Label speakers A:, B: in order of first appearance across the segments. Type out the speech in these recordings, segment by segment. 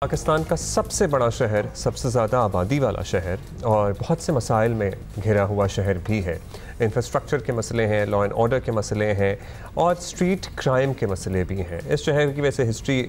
A: पाकिस्तान का सबसे बड़ा शहर, सबसे ज़्यादा आबादी वाला शहर और बहुत से मसाइल में घिरा हुआ शहर भी है। इंफ्रास्ट्रक्चर के मसले हैं, लॉ एंड ऑर्डर के मसले हैं और स्ट्रीट क्राइम के मसले भी हैं। इस शहर की वैसे हिस्ट्री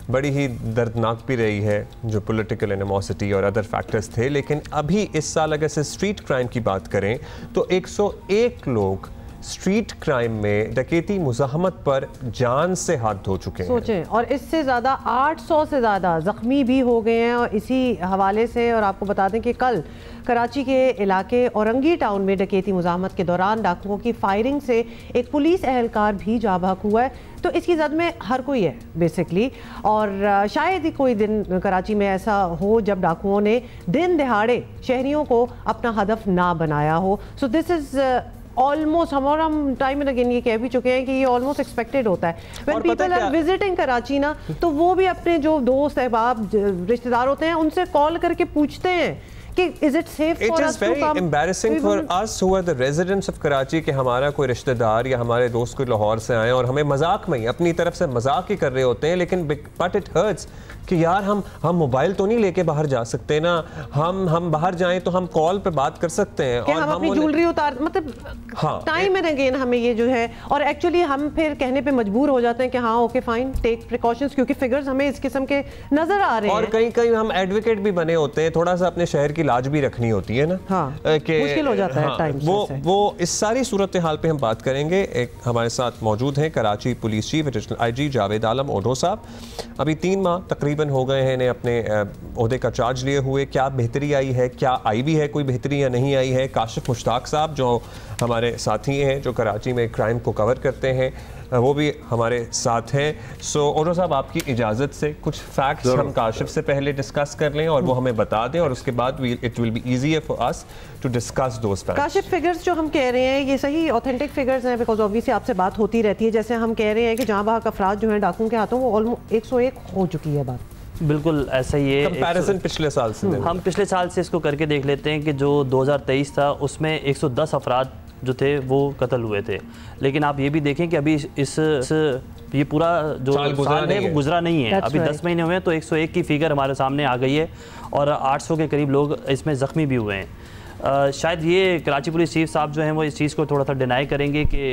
A: बड़ी ही दर्दनाक भी रही है, जो पॉलिटिकल एनिमोसिटी और अदर फैक्टर्स थे। लेकिन अभी इस साल अगर से स्ट्रीट क्राइम की बात करें तो 101 लोग स्ट्रीट क्राइम में डकैती मुज़ाहमत पर जान से हाथ धो चुके हैं।
B: सोचें, और इससे ज़्यादा 800 से ज़्यादा ज़ख्मी भी हो गए हैं। और इसी हवाले से और आपको बता दें कि कल कराची के इलाके औरंगी टाउन में डकैती मुज़ाहमत के दौरान डाकुओं की फायरिंग से एक पुलिस एहलकार भी जा बहक हुआ है। तो इसकी जद में हर कोई है बेसिकली, और शायद ही कोई दिन कराची में ऐसा हो जब डाकुओं ने दिन दिहाड़े शहरियों को अपना हदफ ना बनाया हो। सो दिस इज़ ऑलमोस्ट, हम टाइम एंड अगेन ये कह भी चुके हैं कि ये ऑलमोस्ट एक्सपेक्टेड होता है। When people are visiting Karachi ना, तो वो भी अपने जो दोस्त अहबाब रिश्तेदार होते हैं उनसे कॉल करके पूछते हैं कि is it safe for us to come. It is very embarrassing for us who are the residents of Karachi कि हमारा कोई रिश्तेदार या हमारे दोस्त कोई लाहौर से आए और हमें मजाक में ही अपनी तरफ से मजाक ही कर रहे होते हैं, लेकिन बट इट हर्ट्स कि यार हम मोबाइल तो नहीं लेके बाहर जा सकते ना, हम बाहर जाएं तो हम कॉल पे बात कर सकते हैं और हम अपनी ज्वेलरी उतार, मतलब हाँ, टाइम एंड अगेन हमें ये जो है, और एक्चुअली हम फिर कहने पे मजबूर हो जाते हैं कि हाँ ओके फाइन, टेक प्रिकॉशंस, क्योंकि फिगर्स हमें इस किस्म के नजर आ रहे हैं।
A: और कहीं कहीं हम एडवोकेट भी बने होते हैं, थोड़ा सा अपने शहर की लाज भी रखनी होती है ना।
B: हाँ, मुश्किल हो जाता है टाइम से।
A: वो इस सारी सूरत हाल पे हम बात करेंगे। एक हमारे साथ मौजूद हैं Karachi police chief additional IG Javed Alam Odho साहब। अभी 3 माह तकरीबन हो गए हैं इन्हें अपने ओहदे का चार्ज लिए हुए। क्या बेहतरी आई है, क्या आई भी है कोई बेहतरी या नहीं आई है? काशिफ मुश्ताक साहब जो हमारे साथी हैं, जो कराची में क्राइम को कवर करते हैं, वो भी हमारे साथ हैं। सो ओढो साहब, आपकी इजाज़त से कुछ फैक्ट्स हम काशिफ से पहले डिस्कस कर लें और वो हमें बता दें, और उसके बाद it will be easier for us to discuss those facts.
B: Kashif, figures जो हम कह रहे हैं ये सही ऑथेंटिक फिगर्स हैं? बिकॉज ऑब्वियसली आपसे बात होती रहती है। जैसे हम कह रहे हैं कि जहाँ बहक अफराद जो हैं डाकुओं के हाथों, वो ऑलमोस्ट 101 हो चुकी है बात।
C: बिल्कुल ऐसा ही है।
A: कंपैरिजन पिछले साल से
C: हम पिछले साल से इसको करके देख लेते हैं कि जो 2023 था उसमें 110 अफराद जो थे वो कत्ल हुए थे। लेकिन आप ये भी देखें कि अभी ये पूरा जो साल है वो गुजरा नहीं है। अभी 10 महीने हुए हैं, तो 101 की फिगर हमारे सामने आ गई है और 800 के करीब लोग इसमें ज़ख्मी भी हुए हैं। शायद ये कराची पुलिस चीफ साहब जो हैं वो इस चीज़ को थोड़ा सा डिनाई करेंगे कि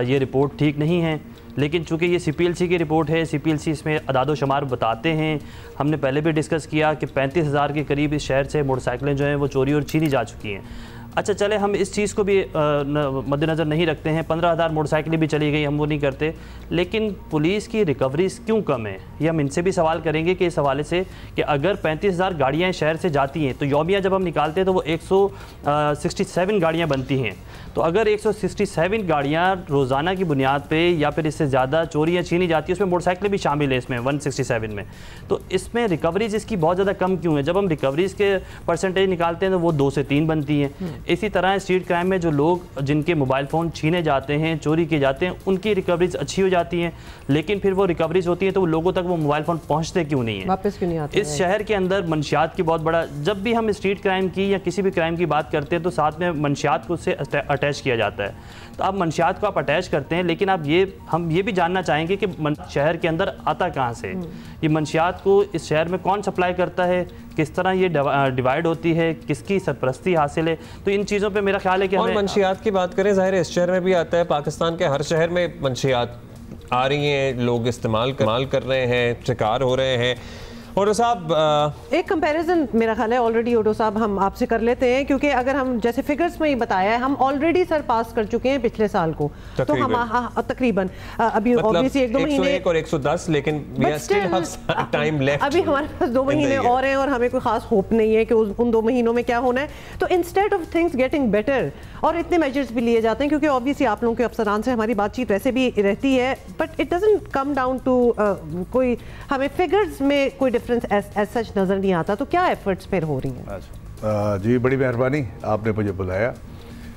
C: ये रिपोर्ट ठीक नहीं है, लेकिन चूंकि ये CPLC की रिपोर्ट है, CPLC इसमें अदाद शुमार बताते हैं। हमने पहले भी डिस्कस किया कि 35,000 के करीब इस शहर से मोटरसाइकिलें जो हैं वो चोरी और छीनी जा चुकी हैं। अच्छा चले, हम इस चीज़ को भी मद्देनज़र नहीं रखते हैं, 15,000 मोटरसाइकिलें भी चली गई, हम वो नहीं करते, लेकिन पुलिस की रिकवरीज क्यों कम है? ये हम इनसे भी सवाल करेंगे कि इस हवाले से कि अगर 35,000 गाड़ियाँ शहर से जाती हैं तो यौमिया जब हम निकालते हैं तो वो 167 गाड़ियाँ बनती हैं। तो अगर 167 गाड़ियाँ रोज़ाना की बुनियाद पे या फिर इससे ज़्यादा चोरियाँ छीनी जाती है, उसमें मोटरसाइकिलें भी शामिल है इसमें 167 में, तो इसमें रिकवरीज इसकी बहुत ज़्यादा कम क्यों है? जब हम रिकवरीज के परसेंटेज निकालते हैं तो वो 2 से 3 बनती हैं। इसी तरह स्ट्रीट क्राइम में जो लोग जिनके मोबाइल फ़ोन छीने जाते हैं, चोरी किए जाते हैं, उनकी रिकवरीज अच्छी हो जाती हैं, लेकिन फिर वो रिकवरीज होती है तो लोगों तक वो मोबाइल फ़ोन पहुँचते क्यों नहीं है,
B: वापस क्यों नहीं आते?
C: इस शहर के अंदर मंशियात की बहुत बड़ा, जब भी हम स्ट्रीट क्राइम की या किसी भी क्राइम की बात करते हैं तो साथ में मंशियात को उससे अटैच किया जाता है। तो आप मंशियात को आप अटैच करते हैं, लेकिन आप हम ये भी जानना चाहेंगे कि शहर के अंदर आता कहाँ से? ये मंशियात को इस शहर में कौन सप्लाई करता है, किस तरह ये डिवाइड होती है, किसकी सरपरस्ती हासिल है? तो इन चीज़ों पे मेरा ख्याल है कि
A: और मंशियात की बात करें, ज़ाहिर है इस शहर में भी आता है, पाकिस्तान के हर शहर में मंशियात आ रही हैं, लोग इस्तेमाल कर रहे हैं, शिकार हो रहे हैं। ओढो साहब, एक
B: कंपैरिजन मेरा ख्याल है ऑलरेडी ओढो साहब हम आपसे कर लेते हैं, क्योंकि अगर हम जैसे फिगर्स में ही बताया है, हम ऑलरेडी सरपास कर चुके हैं पिछले साल को, तो हम तकरीबन अभी ऑब्वियसली 1-2 महीने
A: 101 और 110, लेकिन टाइम लेफ्ट,
B: अभी हमारे पास 2 महीने और हैं और हमें कोई खास होप नहीं है कि उन 2 महीनों में क्या होना है। तो instead of things getting better, और इतने मेजर्स भी लिए जाते हैं, क्योंकि ऑब्वियसली आप लोगों के अफसरान से हमारी बातचीत वैसे भी रहती है, but it doesn't come down to कोई हमें फिगर्स में कोई डिफरेंस एज सच नज़र नहीं आता। तो क्या एफर्ट्स फिर हो रही हैं?
D: जी बड़ी मेहरबानी, आपने मुझे बुलाया।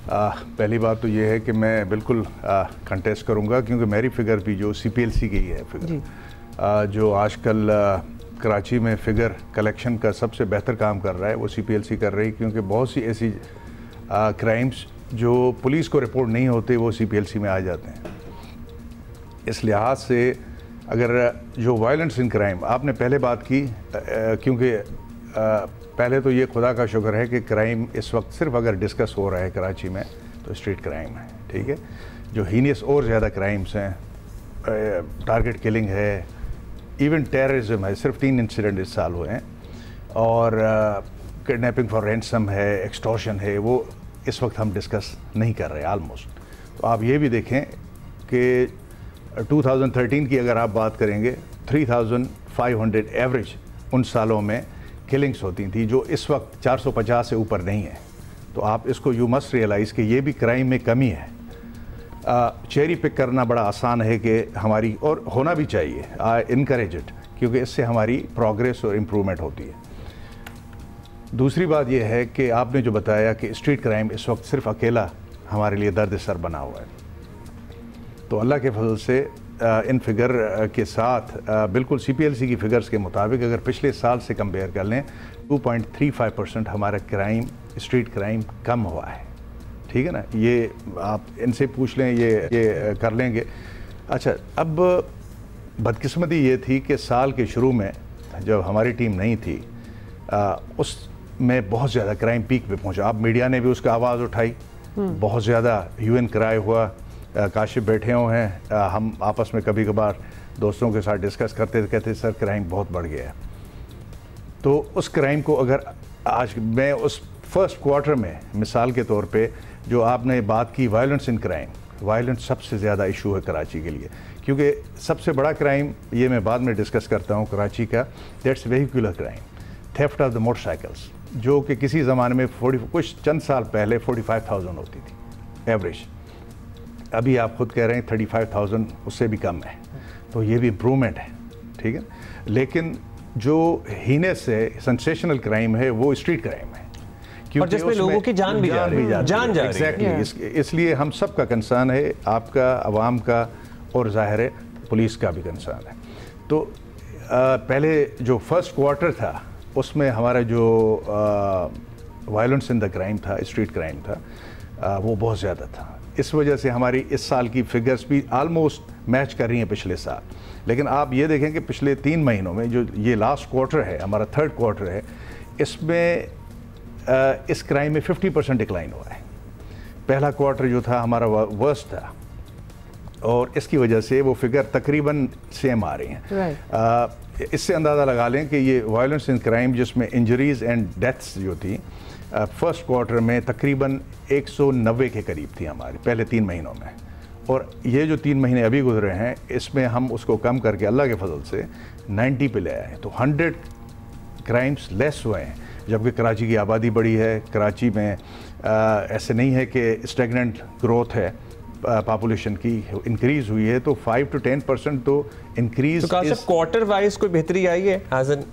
D: पहली बात तो ये है कि मैं बिल्कुल कंटेस्ट करूंगा, क्योंकि मेरी फिगर भी जो CPLC की है फिगर, जो आजकल कराची में फिगर कलेक्शन का सबसे बेहतर काम कर रहा है वो CPLC कर रही है, क्योंकि बहुत सी ऐसी क्राइम्स जो पुलिस को रिपोर्ट नहीं होते वो CPLC में आ जाते हैं। इस लिहाज से अगर जो वायलेंस इन क्राइम आपने पहले बात की, क्योंकि पहले तो ये खुदा का शुक्र है कि क्राइम इस वक्त सिर्फ अगर डिस्कस हो रहा है कराची में तो स्ट्रीट क्राइम है, ठीक है। जो हीनियस और ज़्यादा क्राइम्स हैं, टारगेट किलिंग है, इवन टेररिज्म है, सिर्फ 3 इंसिडेंट इस साल हुए हैं, और किडनैपिंग फॉर रैंसम है, एक्सटॉर्शन है, वो इस वक्त हम डिस्कस नहीं कर रहे ऑलमोस्ट। तो आप ये भी देखें कि 2013 की अगर आप बात करेंगे 3500 एवरेज उन सालों में किलिंग्स होती थी, जो इस वक्त 450 से ऊपर नहीं है। तो आप इसको यू मस्ट रियलाइज़ कि ये भी क्राइम में कमी है। चेरी पिक करना बड़ा आसान है कि हमारी, और होना भी चाहिए, इनकरेज इट, क्योंकि इससे हमारी प्रोग्रेस और इम्प्रूवमेंट होती है। दूसरी बात यह है कि आपने जो बताया कि स्ट्रीट क्राइम इस वक्त सिर्फ अकेला हमारे लिए दर्द सर बना हुआ है, तो अल्लाह के फजल से इन फिगर के साथ बिल्कुल CPLC की फिगर्स के मुताबिक अगर पिछले साल से कंपेयर कर लें 2.35% हमारा क्राइम, स्ट्रीट क्राइम कम हुआ है, ठीक है ना। ये आप इनसे पूछ लें, ये कर लेंगे। अच्छा, अब बदकिस्मती ये थी कि साल के शुरू में जब हमारी टीम नहीं थी, उसमें बहुत ज़्यादा क्राइम पीक पे पहुंचा। अब मीडिया ने भी उसका आवाज़ उठाई, बहुत ज़्यादा UN क्राई हुआ, काशिफ बैठे हुए हैं, हम आपस में कभी कभार दोस्तों के साथ डिस्कस करते थे, कहते सर क्राइम बहुत बढ़ गया है। तो उस क्राइम को अगर आज मैं उस फर्स्ट क्वार्टर में मिसाल के तौर पे जो आपने बात की वायलेंस इन क्राइम, वायलेंस सबसे ज़्यादा इशू है कराची के लिए, क्योंकि सबसे बड़ा क्राइम, ये मैं बाद में डिस्कस करता हूँ कराची का, that's vehicular crime, theft of the motorcycles, जो कि किसी ज़माने में कुछ चंद साल पहले 45,000 होती थी एवरेज। अभी आप खुद कह रहे हैं 35,000, उससे भी कम है, तो ये भी इम्प्रूवमेंट है, ठीक है। लेकिन जो हीनेस से सेंसेशनल क्राइम है वो स्ट्रीट क्राइम है,
A: और जिसमें लोगों की जान भी जा रही है।
D: एग्जैक्टली, इसलिए हम सब का कंसर्न है, आपका, अवाम का, और ज़ाहिर है पुलिस का भी कंसर्न है। तो पहले जो फर्स्ट क्वार्टर था उसमें हमारा जो वायलेंस इन द क्राइम था, स्ट्रीट क्राइम था, वो बहुत ज़्यादा था। इस वजह से हमारी इस साल की फिगर्स भी आलमोस्ट मैच कर रही हैं पिछले साल। लेकिन आप ये देखें कि पिछले 3 महीनों में जो ये लास्ट क्वार्टर है, हमारा थर्ड क्वार्टर है, इसमें इस क्राइम में 50% डिक्लाइन हुआ है। पहला क्वार्टर जो था हमारा वर्स्ट था, और इसकी वजह से वो फिगर तकरीबन सेम आ रही हैं। इससे अंदाज़ा लगा लें कि ये वायलेंस इन क्राइम जिसमें इंजरीज़ एंड डेथ्स जो थी फर्स्ट क्वार्टर में तकरीबन 190 के करीब थी हमारी पहले 3 महीनों में, और ये जो 3 महीने अभी गुजरे हैं इसमें हम उसको कम करके अल्लाह के फजल से 90 पे ले आए हैं। तो 100 क्राइम्स लेस हुए हैं, जबकि कराची की आबादी बढ़ी है। कराची में ऐसे नहीं है कि स्टेगनेंट ग्रोथ है, पॉपुलेशन की इंक्रीज हुई है, तो 5 to 10% तो इंक्रीज।
A: तो क्वार्टर वाइज कोई बेहतरी आई है? As an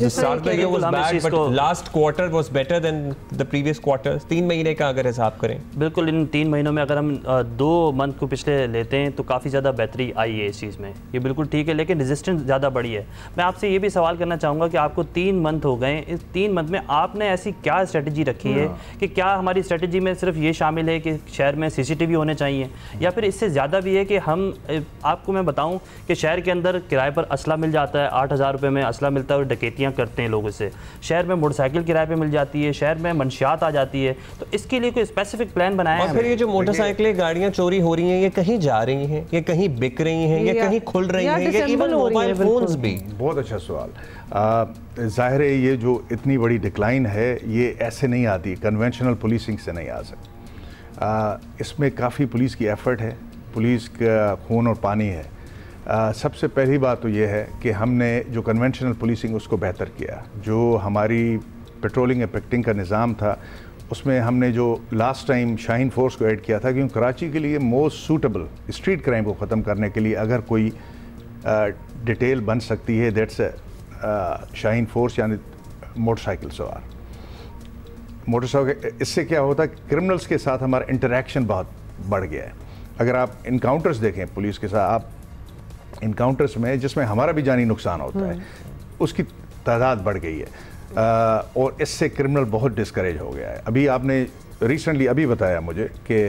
A: start the year was bad but last quarter was better than the previous quarter. 3 महीने का अगर हिसाब करें,
C: बिल्कुल इन 3 महीनों में अगर हम 2 मंथ को पिछले लेते हैं तो काफ़ी ज़्यादा बेहतरी आई है इस चीज़ में, ये बिल्कुल ठीक है। लेकिन रेजिस्टेंस ज़्यादा बढ़ी है। मैं आपसे ये भी सवाल करना चाहूँगा कि आपको 3 मंथ हो गए, इस 3 मंथ में आपने ऐसी क्या स्ट्रेटजी रखी है कि क्या हमारी स्ट्रेटजी में सिर्फ ये शामिल है कि शहर में CCTV होने चाहिए, या फिर इससे ज़्यादा भी है कि हम, आपको मैं बताऊं कि शहर के अंदर किराए पर असला मिल जाता है, 8,000 रुपये में असला मिलता है और डकैतियाँ करते हैं लोगों से। शहर में मोटरसाइकिल किराए पे मिल जाती है, शहर में मंशियात आ जाती है। तो इसके लिए कोई स्पेसिफिक प्लान बनाया है?
A: और फिर ये जो मोटरसाइकिलें, गाड़ियाँ चोरी हो रही हैं, ये कहीं जा रही हैं, ये कहीं बिक रही हैं, ये कहीं खुल रही हैं, ये इवन मोबाइल फोन्स भी।
D: बहुत अच्छा सवाल। ज़ाहिर है ये जो इतनी बड़ी डिक्लाइन है ये ऐसे नहीं आती, कन्वेंशनल पुलिसिंग से नहीं आ सकती। इसमें काफ़ी पुलिस की एफर्ट है, पुलिस का खून और पानी है। सबसे पहली बात तो ये है कि हमने जो कन्वेंशनल पुलिसिंग उसको बेहतर किया। जो हमारी पेट्रोलिंग एंड पिकेटिंग का निज़ाम था उसमें हमने जो लास्ट टाइम शाहीन फोर्स को ऐड किया था, क्योंकि कराची के लिए मोस्ट सूटेबल स्ट्रीट क्राइम को ख़त्म करने के लिए अगर कोई डिटेल बन सकती है, दैट्स शाहीन फोर्स, यानी मोटरसाइकिल सवार। मोटरसाइकिल, इससे क्या होता है, क्रिमिनल्स के साथ हमारा इंटरेक्शन बहुत बढ़ गया है। अगर आप इनकाउंटर्स देखें पुलिस के साथ, आप इनकाउंटर्स में जिसमें हमारा भी जानी नुकसान होता है, उसकी तादाद बढ़ गई है, और इससे क्रिमिनल बहुत डिस्करेज हो गया है। अभी आपने रिसेंटली अभी बताया मुझे कि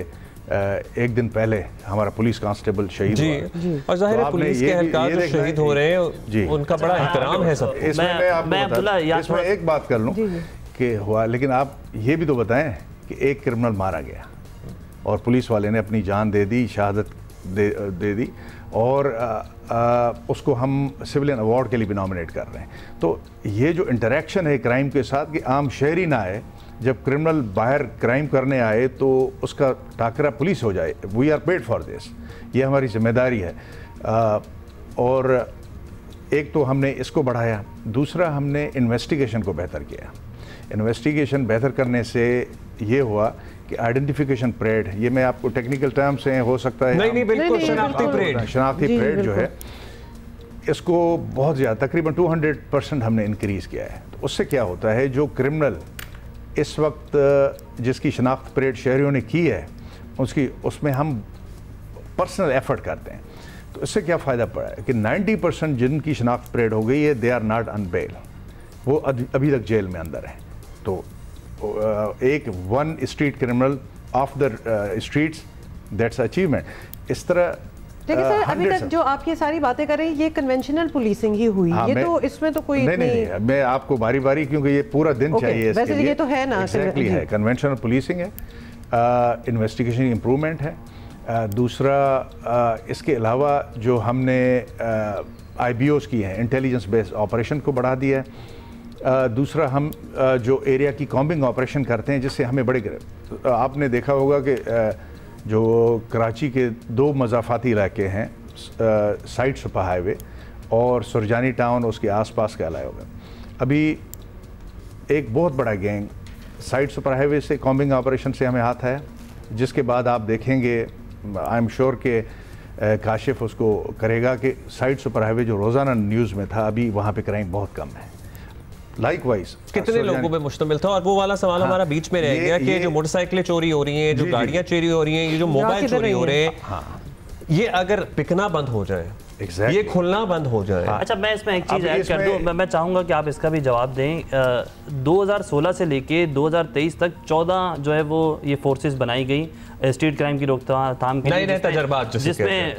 D: एक दिन पहले हमारा पुलिस कांस्टेबल शहीद हुआ।
A: और जाहिर है पुलिस के एहलकार जो शहीद हो रहे हैं जी, उनका बड़ा एहतराम है सब।
D: इसमें एक बात कर लूँ कि हुआ, लेकिन आप ये भी तो बताएं कि एक क्रिमिनल मारा गया और पुलिस वाले ने अपनी जान दे दी, शहादत दे दी, और उसको हम सिविलियन अवार्ड के लिए भी नॉमिनेट कर रहे हैं। तो ये जो इंटरेक्शन है क्राइम के साथ कि आम शहरी ना आए, जब क्रिमिनल बाहर क्राइम करने आए तो उसका टाकरा पुलिस हो जाए, we are paid for this, ये हमारी जिम्मेदारी है। और एक तो हमने इसको बढ़ाया, दूसरा हमने इन्वेस्टिगेशन को बेहतर किया। इन्वेस्टिगेशन बेहतर करने से ये हुआ कि आइडेंटिफिकेशन परेड, ये मैं आपको टेक्निकल टर्म से हो सकता है
A: नहीं बिल्कुल, शनाख्ती
D: परेड जो है इसको बहुत ज़्यादा तकरीबन 200% हमने इंक्रीज़ किया है। तो उससे क्या होता है, जो क्रिमिनल इस वक्त जिसकी शनाख्त परेड शहरियों ने की है उसमें हम पर्सनल एफर्ट करते हैं। तो इससे क्या फ़ायदा पड़ा है कि 90% जिनकी शनाख्त परेड हो गई है they are not on bail, वो अभी तक जेल में अंदर हैं। तो एक one street criminal off the streets, that's achievement. इस तरह
B: लेकिन सर अभी तक जो आप ये सारी बातें कर रहे हैं ये कन्वेंशनल पुलिसिंग ही हुई। हाँ, ये तो इसमें तो कोई
D: नहीं, मैं आपको बारी बारी, क्योंकि ये पूरा दिन चाहिए इसके
B: वैसे
D: लिए।
B: ये तो है ना,
D: एग्जैक्टली है, कन्वेंशनल पुलिसिंग है, इन्वेस्टिगेशन इम्प्रूवमेंट है। दूसरा इसके अलावा जो हमने IBOs की हैं, इंटेलिजेंस बेस्ड ऑपरेशन को बढ़ा दिया है। दूसरा हम जो एरिया की कॉम्बिंग ऑपरेशन करते हैं, जिससे हमें बड़े, आपने देखा होगा कि जो कराची के 2 मज़ाफ़ाती इलाके हैं, साइड सुपर हाईवे और सुरजानी टाउन, उसके आसपास के इलाके में अभी एक बहुत बड़ा गैंग साइड सुपर हाईवे से कॉम्बिंग ऑपरेशन से हमें हाथ आया, जिसके बाद आप देखेंगे, आई एम श्योर के काशिफ उसको करेगा कि साइड सुपर हाईवे जो रोज़ाना न्यूज़ में था, अभी वहाँ पे क्राइम बहुत कम है। लाइकवाइज
A: कितने लोगों पे मुश्तमिल था? और वो वाला सवाल हमारा बीच में रह गया कि जो मोटरसाइकिलें चोरी हो रही हैं, जो गाड़ियां चोरी हो रही हैं, ये जो मोबाइल चोरी हो रहे हैं, ये अगर बिकना बंद हो जाए, ये खुलना बंद हो जाए।
C: अच्छा, मैं इसमें एक चीज़ ऐड कर दूं, मैं चाहूँगा कि आप इसका भी जवाब दें। 2016 से लेके 2023 तक 14 जो है वो ये फोर्सेस बनाई गई स्ट्रीट क्राइम की रोकथाम के लिए, जिसमें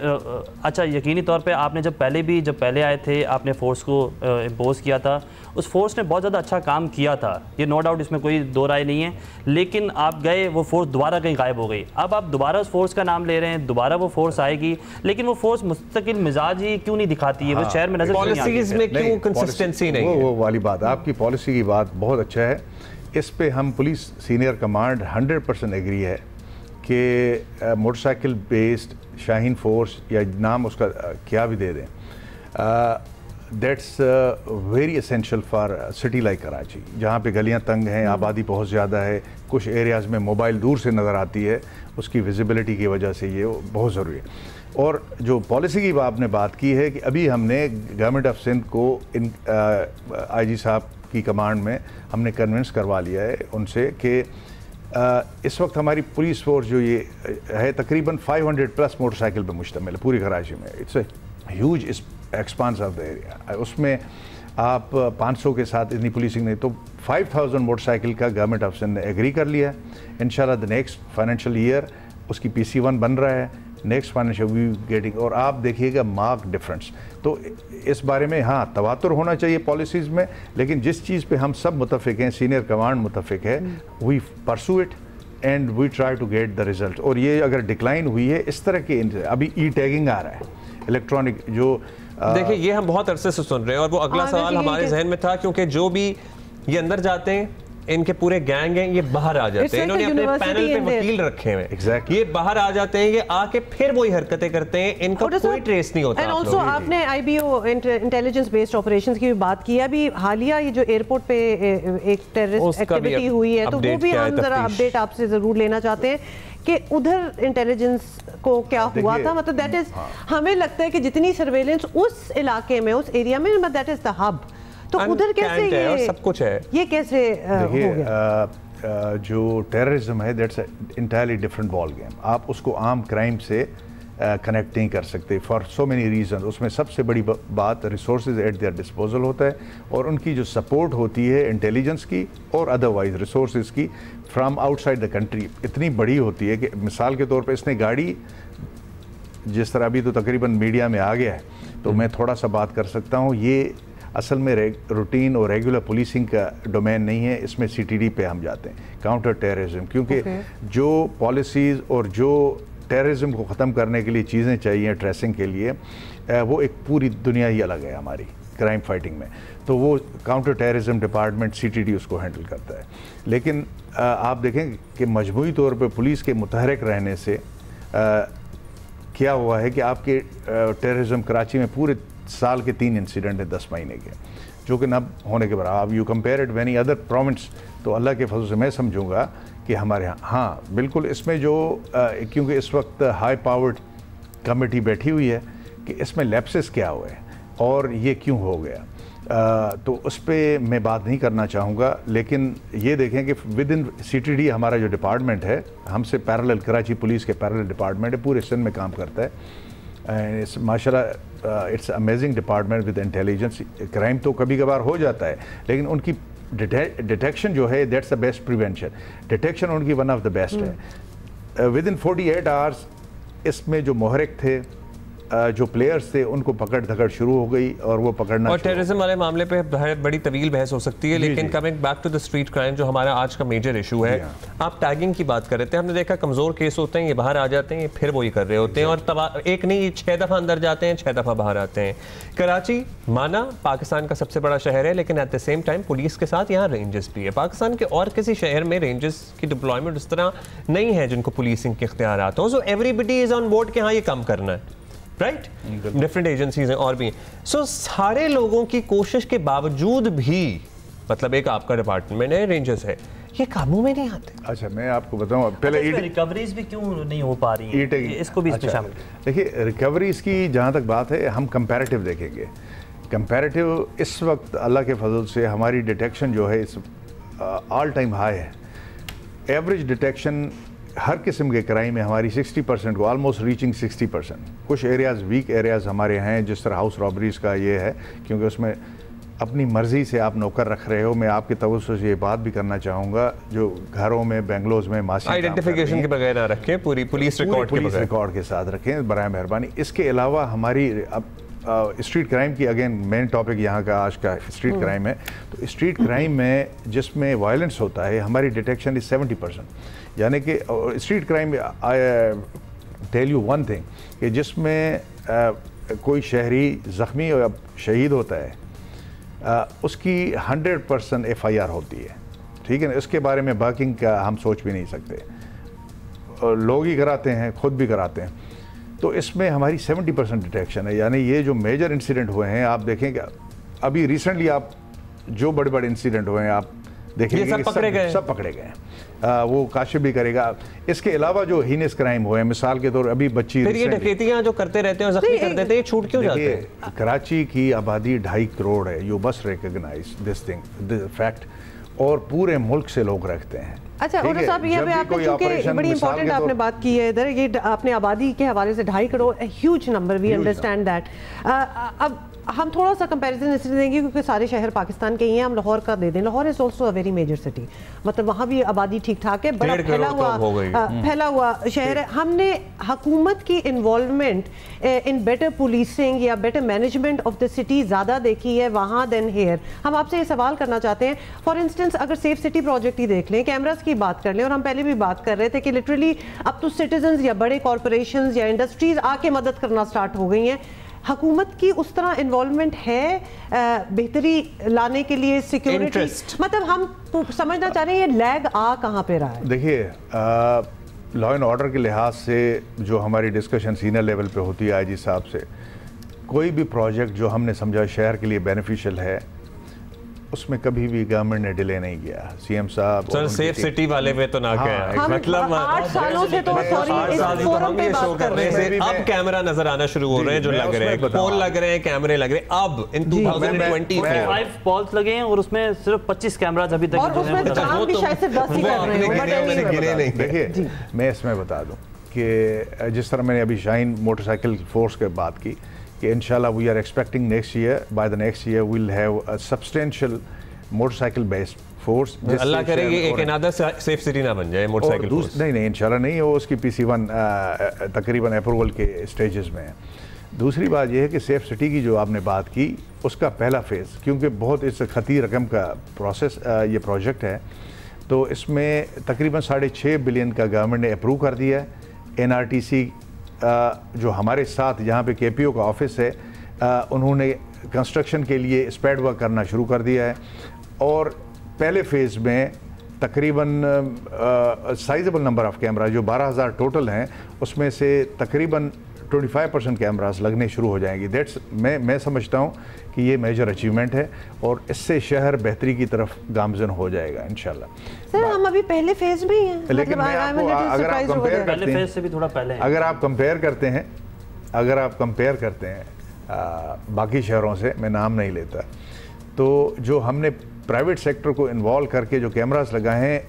C: अच्छा यकीनी तौर पे आपने जब पहले आए थे, आपने फोर्स को इम्पोज किया था, उस फोर्स ने बहुत ज़्यादा अच्छा काम किया था, ये नो डाउट, इसमें कोई दो राय नहीं है। लेकिन आप गए, वो फोर्स दोबारा कहीं गायब हो गई। अब आप दोबारा उस फोर्स का नाम ले रहे हैं, दोबारा वो फोर्स आएगी, लेकिन वो फोर्स मुस्तकिल मिजाज ही क्यों नहीं दिखाती है? वो शहर में नजर
A: पॉलिसीज में क्यों कंसिस्टेंसी नहीं है?
D: वो वाली बात, आपकी पॉलिसी की बात बहुत अच्छा है। इस पे हम पुलिस सीनियर कमांड 100% एग्री है कि मोटरसाइकिल बेस्ड शाहीन फोर्स, या नाम उसका क्या भी दे दें, that's very essential for city like Karachi, जहाँ पे गलियाँ तंग हैं, आबादी बहुत ज़्यादा है, कुछ एरियाज़ में मोबाइल दूर से नज़र आती है, उसकी विजिबिलिटी की वजह से ये बहुत ज़रूरी है। और जो पॉलिसी की आपने बात की है कि अभी हमने गवर्नमेंट ऑफ सिंध को इन IG साहब की कमांड में हमने कन्विंस करवा लिया है उनसे कि इस वक्त हमारी पुलिस फोर्स जो ये है तकरीबन 500+ मोटरसाइकिल पे मुश्तमिल है पूरी कराची में। It's a huge expanse of the area. उसमें आप 500 के साथ इतनी पुलिसिंग नहीं, तो 5000 मोटरसाइकिल का गवर्नमेंट ऑफ सिंध ने एग्री कर लिया है। इंशाल्लाह द नेक्स्ट फाइनेंशियल ईयर उसकी PC1 बन रहा है, नेक्स्ट फाइनेंशियल वी गेटिंग, और आप देखिएगा मार्क डिफरेंस। तो इस बारे में हाँ तवातुर होना चाहिए पॉलिसीज़ में, लेकिन जिस चीज़ पे हम सब मुतफिक हैं, सीनियर कमांड मुतफिक है, we pursue it and we try to get the result. और ये अगर डिक्लाइन हुई है इस तरह के, अभी टैगिंग आ रहा है इलेक्ट्रॉनिक, जो
A: देखिए ये हम बहुत अरसे से सुन रहे हैं, और वो अगला सवाल हमारे जहन में था, क्योंकि जो भी ये अंदर जाते हैं, इनके पूरे गैंग हैं, ये बाहर आ जाते हैं, इन्होंने अपने पैनल पे वकील रखे हुए, ये बाहर आ जाते हैं, ये आके फिर वही हरकतें करते हैं, इनका कोई ट्रेस नहीं होता।
B: एंड आल्सो आपने IBO इंटेलिजेंस बेस्ड ऑपरेशंस की भी बात की। अभी हालिया ये जो एयरपोर्ट पे एक टेररिस्ट एक्टिविटी हुई है, तो वो भी हम जरा अपडेट आपसे जरूर लेना चाहते हैं कि उधर इंटेलिजेंस को क्या हुआ था। मतलब दैट इज, हमें लगता है कि जितनी सर्वेलेंस उस इलाके में, उस एरिया में, दैट इज द हब, तो उधर कैसे ये
A: और सब कुछ है,
B: ये कैसे हो गया?
D: जो टेररिज्म है that's entirely different ball game. आप उसको आम क्राइम से कनेक्ट नहीं कर सकते फॉर सो मेनी रीज़न। उसमें सबसे बड़ी बात रिसोर्सेज एट देयर डिस्पोजल होता है और उनकी जो सपोर्ट होती है इंटेलिजेंस की और अदरवाइज रिसोर्सेज की फ्राम आउटसाइड द कंट्री इतनी बड़ी होती है कि मिसाल के तौर पे इसने गाड़ी, जिस तरह अभी तो तकरीबन मीडिया में आ गया है तो मैं थोड़ा सा बात कर सकता हूँ, ये असल में रूटीन और रेगुलर पुलिसिंग का डोमेन नहीं है, इसमें CTD पे हम जाते हैं, काउंटर टेररिज्म, क्योंकि जो पॉलिसीज़ और जो टेररिज्म को ख़त्म करने के लिए चीज़ें चाहिए ट्रेसिंग के लिए, वो एक पूरी दुनिया ही अलग है हमारी क्राइम फाइटिंग में, तो वो काउंटर टेररिज्म डिपार्टमेंट CTD उसको हैंडल करता है। लेकिन आप देखें कि मजमूई तौर पे पुलिस के मुतहरक रहने से क्या हुआ है कि आपके टेररिज्म कराची में पूरे साल के 3 इंसिडेंट हैं 10 महीने के, जो कि न होने के बराबर। You compare it with any other province, तो अल्लाह के फजल से मैं समझूंगा कि हमारे यहाँ हाँ बिल्कुल इसमें जो क्योंकि इस वक्त हाई पावर्ड कमेटी बैठी हुई है कि इसमें लैप्सेस क्या हुए और ये क्यों हो गया, तो उस पर मैं बात नहीं करना चाहूँगा। लेकिन ये देखें कि विद इन CTD हमारा जो डिपार्टमेंट है, हमसे पैरेलल कराची पुलिस के पैरेलल डिपार्टमेंट है, पूरे सिंध में काम करता है। माशाल्लाह it's amazing department with intelligence. Crime तो कभी कभार हो जाता है, लेकिन उनकी डिटेक्शन जो है that's the best prevention. Detection उनकी वन ऑफ द बेस्ट है। विद इन 48 आवर्स इसमें जो मोहरिक थे, जो प्लेयर्स थे, उनको पकड़ धकड़ शुरू हो गई और वो पकड़ना।
A: और टेररिज्म वाले मामले पे बड़ी तवील बहस हो सकती है, लेकिन coming back to the street crime जो हमारा आज का मेजर इशू है, आप टैगिंग की बात कर रहे थे। हमने देखा कमज़ोर केस होते हैं, ये बाहर आ जाते हैं, फिर वही कर रहे होते हैं और एक नहीं 6 दफ़ा अंदर जाते हैं, 6 दफ़ा बाहर आते हैं। कराची माना पाकिस्तान का सबसे बड़ा शहर है, लेकिन at the same time police के साथ यहाँ रेंजेस भी है। पाकिस्तान के और किसी शहर में रेंजेस की डिप्लॉयमेंट उस तरह नहीं है जिनको पुलिसिंग के इख्तियारात हों। So everybody is on board कि हाँ ये कम करना है, राइट। डिफरेंट एजेंसीज हैं और भी। सो सारे लोगों की कोशिश के बावजूद भी, मतलब एक आपका डिपार्टमेंट है, रेंजर्स है, ये काबू में नहीं आते।
D: अच्छा मैं आपको बताऊं, पहले
C: रिकवरीज भी क्यों नहीं हो पा रही है, इसको भी इसमें शामिल।
D: देखिए रिकवरीज की जहाँ तक बात है, हम कंपैरेटिव देखेंगे। कंपैरेटिव इस वक्त अल्लाह के फजल से हमारी डिटेक्शन जो है इस ऑल टाइम हाई है। एवरेज डिटेक्शन हर किस्म के क्राइम में हमारी 60% को ऑलमोस्ट रीचिंग 60%। कुछ एरियाज़ वीक एरियाज़ हमारे हैं, जिस तरह हाउस रॉबरीज़ का ये है, क्योंकि उसमें अपनी मर्ज़ी से आप नौकर रख रहे हो। मैं आपके तवज्जो से ये बात भी करना चाहूँगा, जो घरों में बेंगलोज में मासी
A: आइडेंटिफिकेशन के बगैर ना रखें, पूरी पुलिस
D: रिकॉर्ड के साथ रखें बराए मेहरबानी। इसके अलावा हमारी अब स्ट्रीट क्राइम की, अगेन मेन टॉपिक यहाँ का आज का स्ट्रीट क्राइम है, तो स्ट्रीट क्राइम में जिसमें वायलेंस होता है हमारी डिटेक्शन इज 70%। यानी कि street crime, I tell you one thing, कि जिसमें कोई शहरी ज़ख्मी या शहीद होता है उसकी 100% FIR होती है, ठीक है ना। इसके बारे में बाकिंग का हम सोच भी नहीं सकते, लोग ही कराते हैं, खुद भी कराते हैं। तो इसमें हमारी 70% डिटेक्शन है। यानी ये जो मेजर इंसिडेंट हुए हैं, आप देखेंगे अभी रिसेंटली आप जो बड़े बड़े इंसिडेंट हुए हैं आप देखेंगे
A: सब
D: पकड़े गए हैं। वो काशिफ भी करेगा। इसके अलावा जो हीनेस क्राइम हुए हैं, मिसाल के तौर अभी बच्ची,
A: फिर ये डकैतियां जो करते रहते हैं, जख्मी कर देते हैं, छूट क्यों जाते हैं?
D: कराची की आबादी 2.5 करोड़ है, you must recognise this thing, this fact, और पूरे मुल्क से लोग रखते हैं।
B: अच्छा ओडो साहब, ये आपने चूंकि बड़ी इंपॉर्टेंट आपने बात की है इधर, ये आपने आबादी के हवाले से 2.5 crore, huge number, we understand that. अब हम थोड़ा सा कंपैरिजन इसलिए देंगे क्योंकि सारे शहर पाकिस्तान के ही हैं। हम लाहौर का दे दें, Lahore is also a very major city, मतलब वहाँ भी आबादी ठीक ठाक है, बड़ा फैला हुआ शहर है। हमने हुकूमत की इन्वॉल्वमेंट इन बेटर पुलिसिंग या better management of the city ज़्यादा देखी है वहाँ देन हेयर। हम आपसे ये सवाल करना चाहते हैं, फॉर इंस्टेंस अगर सेफ सिटी प्रोजेक्ट ही देख लें, कैमरास की बात कर लें, और हम पहले भी बात कर रहे थे कि लिटरली अब तो सिटीजन्स या बड़े कॉरपोरेशंस या इंडस्ट्रीज आके मदद करना स्टार्ट हो गई हैं। हुकूमत की उस तरह इन्वॉल्वमेंट है बेहतरी लाने के लिए, सिक्योरिटी, मतलब हम समझना चाह रहे हैं ये लैग आ कहाँ पे रहा है?
D: देखिए लॉ एंड ऑर्डर के लिहाज से जो हमारी डिस्कशन सीनियर लेवल पे होती है IG साहब से, कोई भी प्रोजेक्ट जो हमने समझा शहर के लिए बेनिफिशियल है, उसमें कभी भी गवर्नमेंट ने डिले नहीं किया। CM साहब
A: सर सेफ सिटी वाले में तो ना कहें, मतलब
B: 8 सालों से तो सॉरी इस फोरम पे बात कर रहे हैं।
A: अब कैमरा नजर आना शुरू हो रहे हैं, जो लग रहे हैं, पोल लग रहे हैं, कैमरे लग रहे हैं। अब इन 2025
C: पोल्स लगे हैं और उसमें सिर्फ 25 कैमराज अभी तक,
B: और उसमें काम भी शायद सिर्फ 10 ही कर रहे हैं।
D: देखिए मैं इसमें बता दूं, कि जिस तरह मैंने अभी शाइन मोटरसाइकिल फोर्स की बात की कि इंशाल्लाह we are expecting next year, by the next year we'll have a substantial motorcycle based force.
A: अल्लाह करे ये एक अनदर सेफ सिटी ना बन जाए मोटरसाइकिल फोर्स।
D: नहीं इंशाल्लाह नहीं, वो उसकी PC1 तकरीबन अप्रूवल के स्टेजेस में है। दूसरी बात यह है कि सेफ सिटी की जो आपने बात की उसका पहला फेज़, क्योंकि बहुत इस खती रकम का प्रोसेस ये प्रोजेक्ट है, तो इसमें तकरीबन 6.5 बिलियन का गवर्नमेंट ने अप्रूव कर दिया है। NRTC जो हमारे साथ यहाँ पे KPO का ऑफिस है, उन्होंने कंस्ट्रक्शन के लिए स्पेड वर्क करना शुरू कर दिया है और पहले फेज़ में तकरीबन साइजेबल नंबर ऑफ़ कैमरा जो 12,000 टोटल हैं उसमें से तकरीबन 25% कैमरास लगने शुरू हो जाएंगी। दैट्स मैं समझता हूँ कि ये मेजर अचीवमेंट है और इससे शहर बेहतरी की तरफ गामजन हो जाएगा इंशाल्लाह।
B: सर हम अभी पहले फेज में ही हैं,
D: लेकिन मैं आपको अगर आप कंपेयर करते हैं,
C: से भी थोड़ा पहले है।
D: अगर आप कंपेयर करते हैं बाकी शहरों से, मैं नाम नहीं लेता, तो जो हमने प्राइवेट सेक्टर को इन्वॉल्व करके जो कैमरास लगाए हैं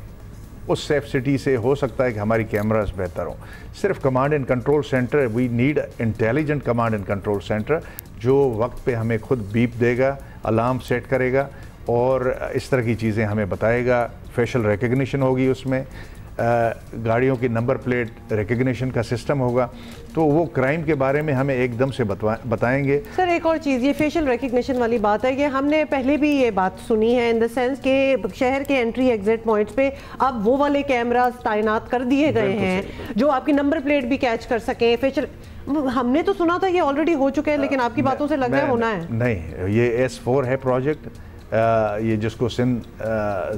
D: उस सेफ सिटी से हो सकता है कि हमारी कैमरास बेहतर हों। सिर्फ command and control centre, we need intelligent command and control centre जो वक्त पे हमें खुद बीप देगा, अलार्म सेट करेगा और इस तरह की चीज़ें हमें बताएगा। फेशियल रिकग्निशन होगी उसमें, गाड़ियों की नंबर प्लेट रिकग्निशन का सिस्टम होगा, तो वो क्राइम के बारे में हमें एकदम से बताएंगे।
B: सर एक और चीज़, ये फेशियल रिकग्निशन वाली बात है कि हमने पहले भी ये बात सुनी है इन द सेंस कि शहर के एंट्री एग्जिट पॉइंट्स पे अब वो वाले कैमरास तैनात कर दिए गए हैं जो आपकी नंबर प्लेट भी कैच कर सकें। फेशियल हमने तो सुना था ये ऑलरेडी हो चुका है, लेकिन आपकी बातों से लग रहा है होना है।
D: नहीं, ये S4 है प्रोजेक्ट, ये जिसको सिंध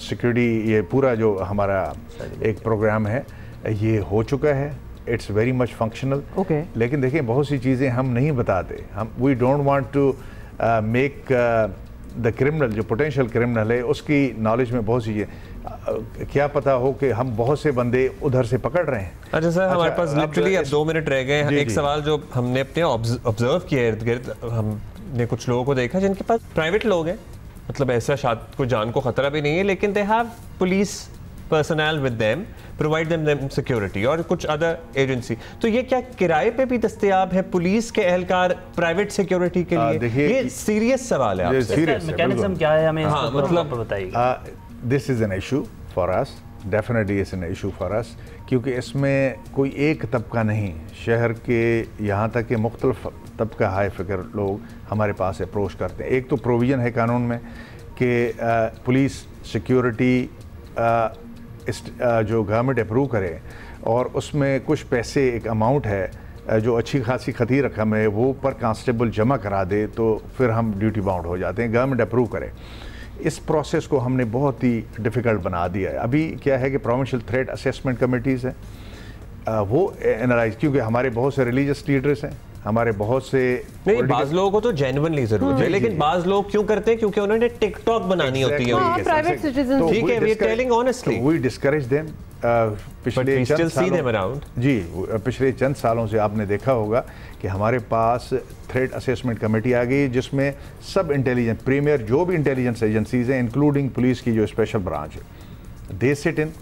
D: सिक्योरिटी, ये पूरा जो हमारा एक प्रोग्राम है ये हो चुका है। It's very much functional. लेकिन देखिए बहुत सी चीज़ें हम नहीं बताते, हम we don't want to make the criminal, जो पोटेंशियल क्रिमिनल है उसकी नॉलेज में बहुत सी चीज़ें, क्या पता हो कि हम बहुत से बंदे उधर से पकड़ रहे हैं।
A: अच्छा सर, हमारे पास लिटरली अब 2 मिनट रह गए हैं। एक सवाल जो हमने अपने ऑब्जर्व किया इर्द गिर्द, हमने कुछ लोगों को देखा जिनके पास प्राइवेट लोग हैं, मतलब ऐसा शायद कोई जान को खतरा भी नहीं है, लेकिन they have police personal with them, provide them security और कुछ अदर एजेंसी। तो ये क्या किराए पे भी दस्तयाब है पुलिस के एहलकार प्राइवेट सिक्योरिटी के लिए? ये सीरियस सवाल है आपसे।
C: मैकेनिज्म क्या है हमें मतलब बताइए।
D: This is an issue for us, definitely it's an issue for us, क्योंकि इसमें कोई एक तबका नहीं, शहर के यहाँ तक के मुख्तलिफ तबका हाई फिगर लोग हमारे पास अप्रोच करते हैं। एक तो प्रोविज़न है कानून में कि पुलिस सिक्योरिटी जो गवर्नमेंट अप्रूव करे और उसमें कुछ पैसे, एक अमाउंट है जो अच्छी खासी खती रकम है, वो पर कांस्टेबल जमा करा दे तो फिर हम ड्यूटी बाउंड हो जाते हैं, गवर्नमेंट अप्रूव करे। इस प्रोसेस को हमने बहुत ही डिफ़िकल्ट बना दिया है। अभी क्या है कि प्रोविंशियल थ्रेट असेसमेंट कमेटीज़ हैं, वो एनालाइज, क्योंकि हमारे बहुत से रिलीजियस लीडर्स हैं, हमारे बहुत से
A: नहीं, बाज लोगों को तो जेन्युइनली जरूरत है, लेकिन बाज लोग क्यों करते हैं? क्योंकि उन्होंने टिकटॉक बनानी होती है।
B: प्राइवेट सिटीजन,
A: ठीक है, we are telling honestly,
D: we discourage them. पिछले चंद सालों से आपने देखा होगा कि हमारे पास थ्रेट असेसमेंट कमेटी आ गई जिसमें सब इंटेलिजेंस, प्रीमियर जो भी इंटेलिजेंस एजेंसीज हैं, इंक्लूडिंग पुलिस की जो स्पेशल ब्रांच है, दे सिट इन,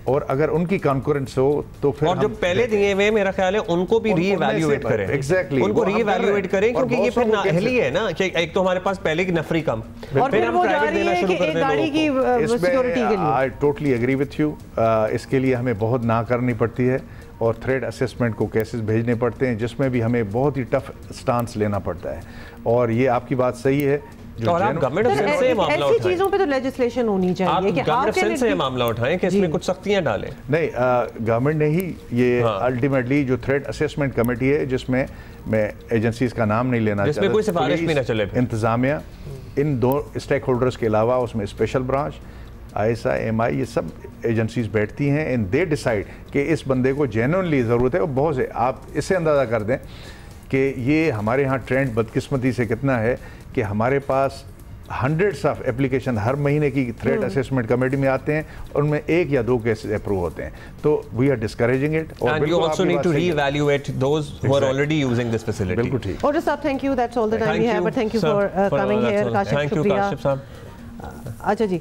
D: और अगर उनकी कॉन्करेंस हो तो फिर
A: और जो पहले दिए हुए मेरा ख्याल है उनको भी रीइवैल्यूएट करें।
D: एग्जैक्टली,
A: उनको रीइवैल्यूएट करें, क्योंकि ये फिर नाअहली है ना कि एक तो हमारे पास पहले की नफरी कम
B: और फिर वो जा रही है कि एक गाड़ी की सिक्योरिटी के लिए।
D: I totally agree with you. इसके लिए हमें बहुत ना करनी पड़ती है और थ्रेट असेसमेंट को केसेस भेजने पड़ते हैं जिसमें भी हमें बहुत ही टफ स्टांस लेना पड़ता है। और ये आपकी बात सही है,
A: और आप गवर्नमेंट ऑफ सिंध से मामला उठाएं,
B: ऐसी चीजों पे तो लेजिस्लेशन होनी चाहिए कि
A: गवर्नमेंट ऑफ सिंध से मामला उठाएं कि इसमें कुछ सख्तियां डालें।
D: नहीं, गवर्नमेंट ने ही ये अल्टीमेटली जो थ्रेट असेसमेंट कमेटी है, जिसमें मैं एजेंसीज का नाम नहीं लेना चाहता,
A: जिसमें कोई सिफारिश भी ना चले,
D: इंतजामिया, इन 2 स्टेक होल्डर्स के अलावा उसमें स्पेशल ब्रांच, ISI, MI, ये सब एजेंसीज बैठती हैं एंड दे डिसाइड कि इस बंदे को जेन्युइनली ज़रूरत है। और बहुत से आप इससे अंदाज़ा कर दें कि ये हमारे यहाँ ट्रेंड बदकिस्मती से कितना है कि हमारे पास हंड्रेड्स ऑफ एप्लीकेशन हर महीने की थ्रेट असेसमेंट कमेटी में आते हैं, उनमें 1 या 2 केसेस अप्रूव होते हैं, तो वी आर डिस्करेजिंग इट।
A: और you also need to reevaluate those who are already using this facility.
D: बिल्कुल ठीक।
B: और साहब, thank you, that's all the time we have, but thank you for coming here. Kashif, शुक्रिया।
A: काशिफ साहब।
B: अच्छा जी।